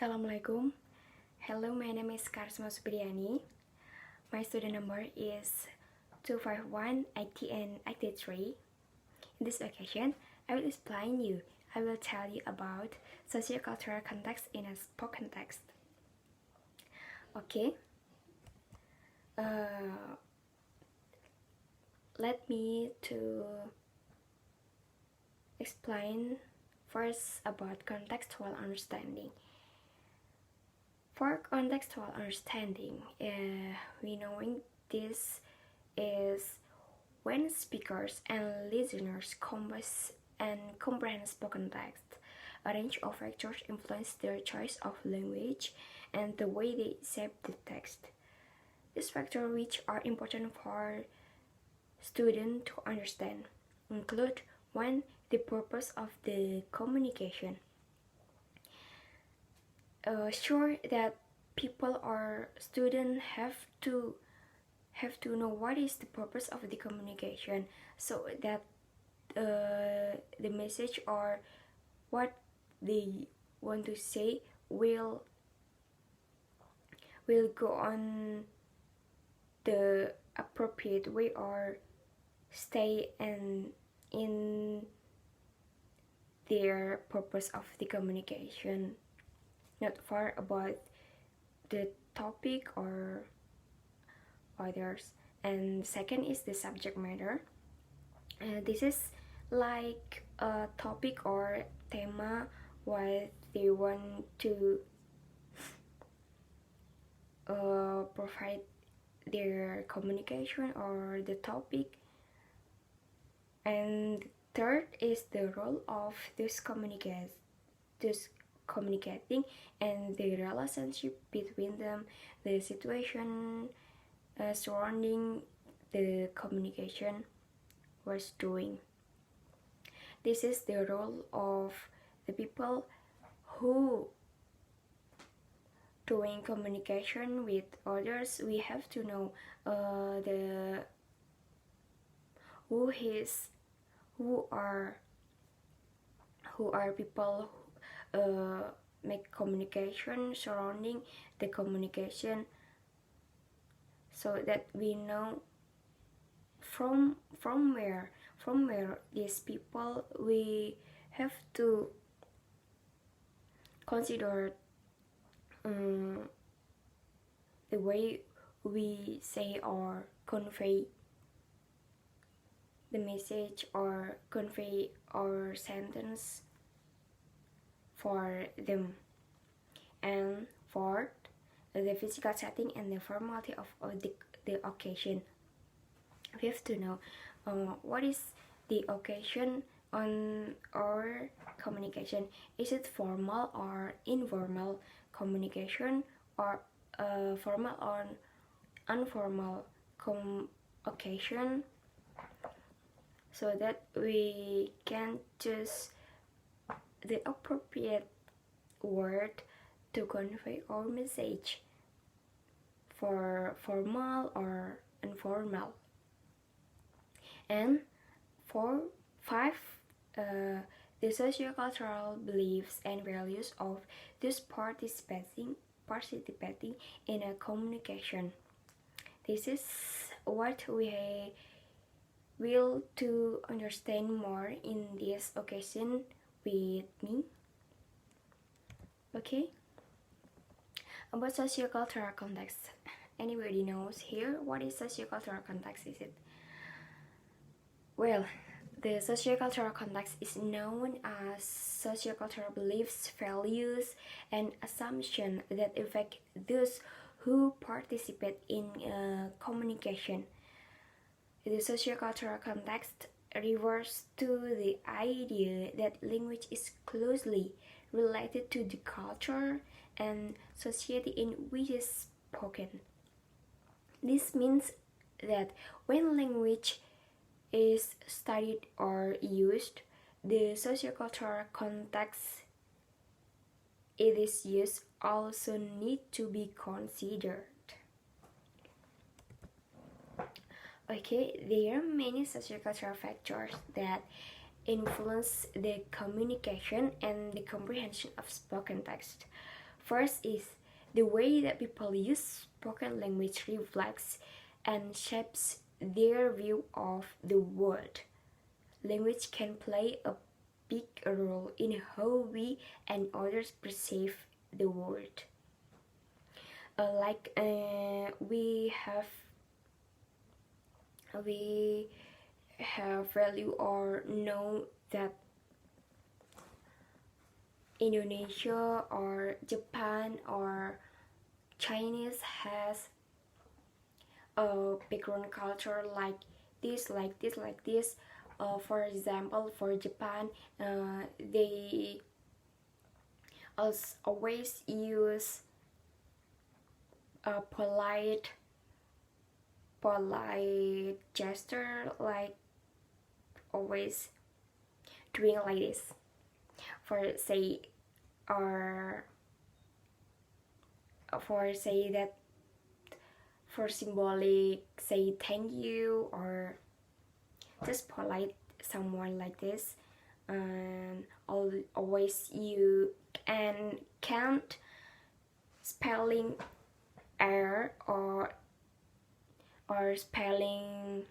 Assalamualaikum. Hello, my name is Karisma Supriyani. My student number is 2518083. In this occasion, I will tell you about socio-cultural context in a spoken text. Okay. Let me to explain first about contextual understanding. For contextual understanding, we knowing this is when speakers and listeners compose and comprehend spoken text. A range of factors influence their choice of language and the way they shape the text. These factors, which are important for students to understand, include 1. The purpose of the communication. Sure that people or students have to know what is the purpose of the communication, so that the message or what they want to say will go on the appropriate way or stay in their purpose of the communication, not far about the topic or others. And second is the subject matter. This is like a topic or tema what they want to provide their communication or the topic. And third is the role of this communicating and the relationship between them, the situation surrounding the communication was doing. This is the role of the people who doing communication with others. We have to know who are people make communication surrounding the communication, so that we know from where these people we have to consider the way we say or convey the message or convey our sentence for them. And fourth, the physical setting and the formality of the occasion. We have to know what is the occasion on our communication. Is it formal or informal communication, or formal or informal occasion, so that we can choose the appropriate word to convey our message for formal or informal. And for 5, the socio-cultural beliefs and values of those participating in a communication. This is what we will to understand more in this occasion with me. Okay, about socio-cultural context. Anybody knows here what is socio-cultural context? Is it? Well, the socio-cultural context is known as socio-cultural beliefs, values, and assumptions that affect those who participate in communication. The socio-cultural context refers to the idea that language is closely related to the culture and society in which it is spoken. This means that when language is studied or used, the sociocultural context it is used also need to be considered. Okay, there are many sociocultural factors that influence the communication and the comprehension of spoken text. First is the way that people use spoken language reflects and shapes their view of the world. Language can play a big role in how we and others perceive the world. We have value or know that Indonesia or Japan or Chinese has a background culture like this, like this, like this. For example, for Japan, they always use a polite gesture, like always doing like this. For say or for say that for symbolic say thank you or just polite someone like this, and always you and can't spelling error or spelling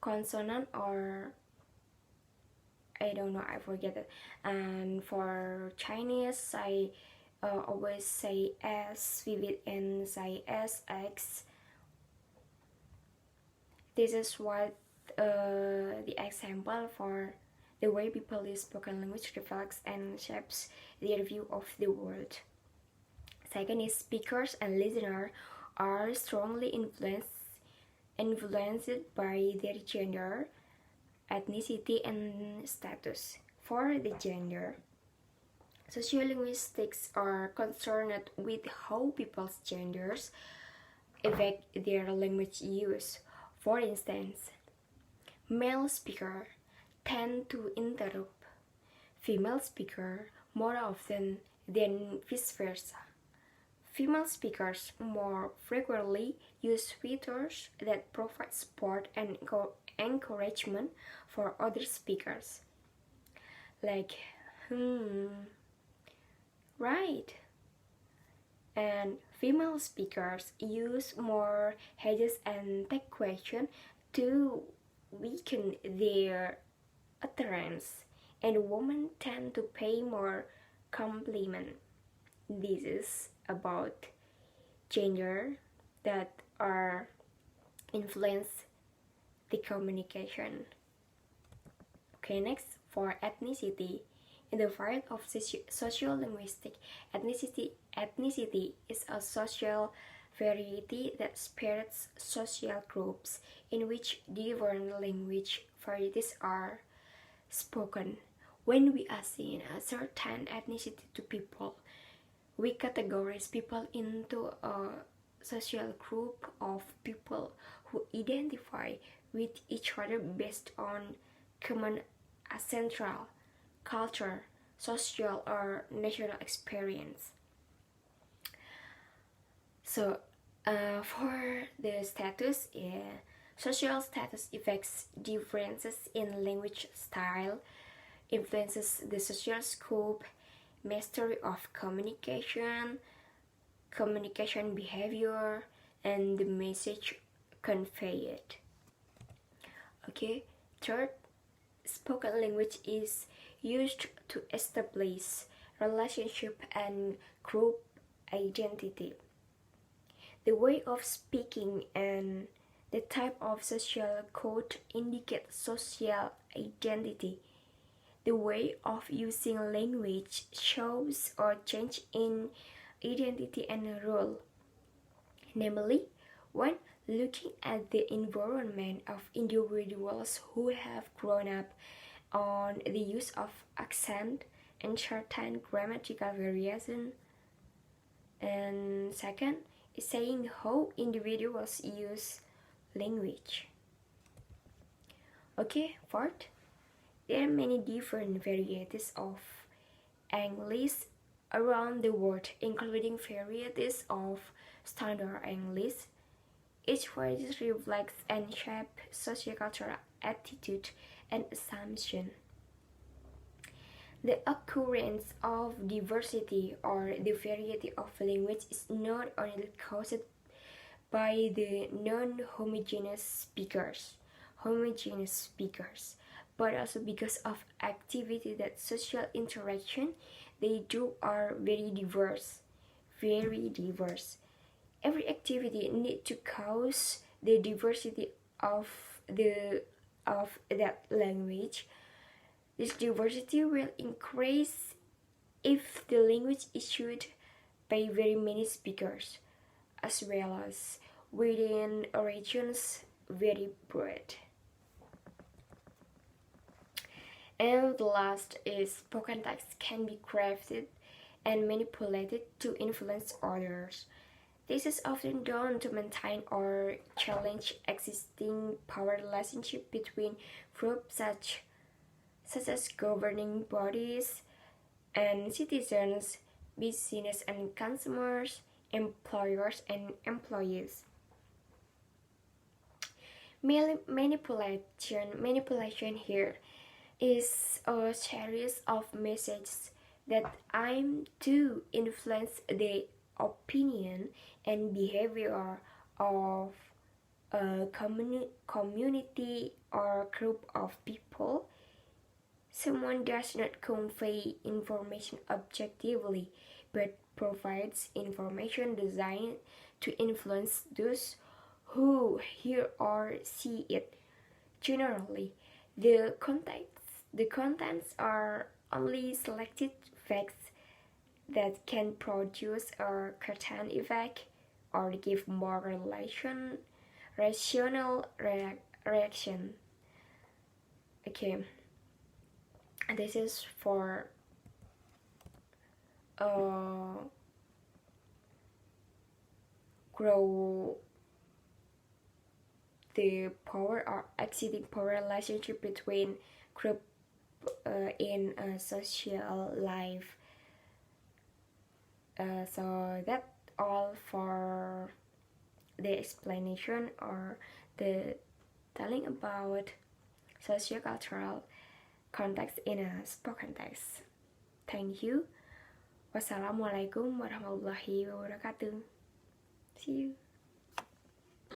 consonant or I don't know, I forget it. And for Chinese, I always say S vivid and say SX. This is what the example for the way people use spoken language reflects and shapes their view of the world. Second is speakers and listeners are strongly influenced by their gender, ethnicity, and status. For the gender, sociolinguistics are concerned with how people's genders affect their language use. For instance, male speakers tend to interrupt female speakers more often than vice versa. Female speakers more frequently use features that provide support and encouragement for other speakers, like right. And female speakers use more hedges and take questions to weaken their utterance, and women tend to pay more compliment. This is about gender that are influence the communication. Okay, next for ethnicity. In the field of sociolinguistic, ethnicity is a social variety that spans social groups in which different language varieties are spoken. When we assign a certain ethnicity to people, we categorize people into a social group of people who identify with each other based on common ancestral, culture, social, or national experience. So, for the status, social status affects differences in language style, influences the social scope, mastery of communication, communication behavior, and the message conveyed. Okay, third, spoken language is used to establish relationship and group identity. The way of speaking and the type of social code indicate social identity. The way of using language shows a change in identity and role. Namely, when looking at the environment of individuals who have grown up on the use of accent and certain grammatical variation. And second is saying how individuals use language. Okay, fourth, there are many different varieties of English around the world, including varieties of standard English. Each variety reflects and shapes sociocultural attitude and assumption. The occurrence of diversity or the variety of language is not only caused by the non-homogeneous speakers, but also because of activity that social interaction they do are very diverse. Every activity need to cause the diversity of the of that language. This diversity will increase if the language is used by very many speakers, as well as within regions very broad. And the last is spoken text can be crafted and manipulated to influence others. This is often done to maintain or challenge existing power relationship between groups such as governing bodies and citizens, business and consumers, employers and employees. Manipulation here is a series of messages that aim to influence the opinion and behavior of a community or group of people. Someone does not convey information objectively, but provides information designed to influence those who hear or see it. Generally, the contents are only selected facts that can produce a certain effect or give more rational reaction. Okay, this is for grow the power or exceeding power relationship between group in a social life. So that's all for the explanation or the telling about socio-cultural context in a spoken text. Thank you. Wassalamualaikum warahmatullahi wabarakatuh. See you.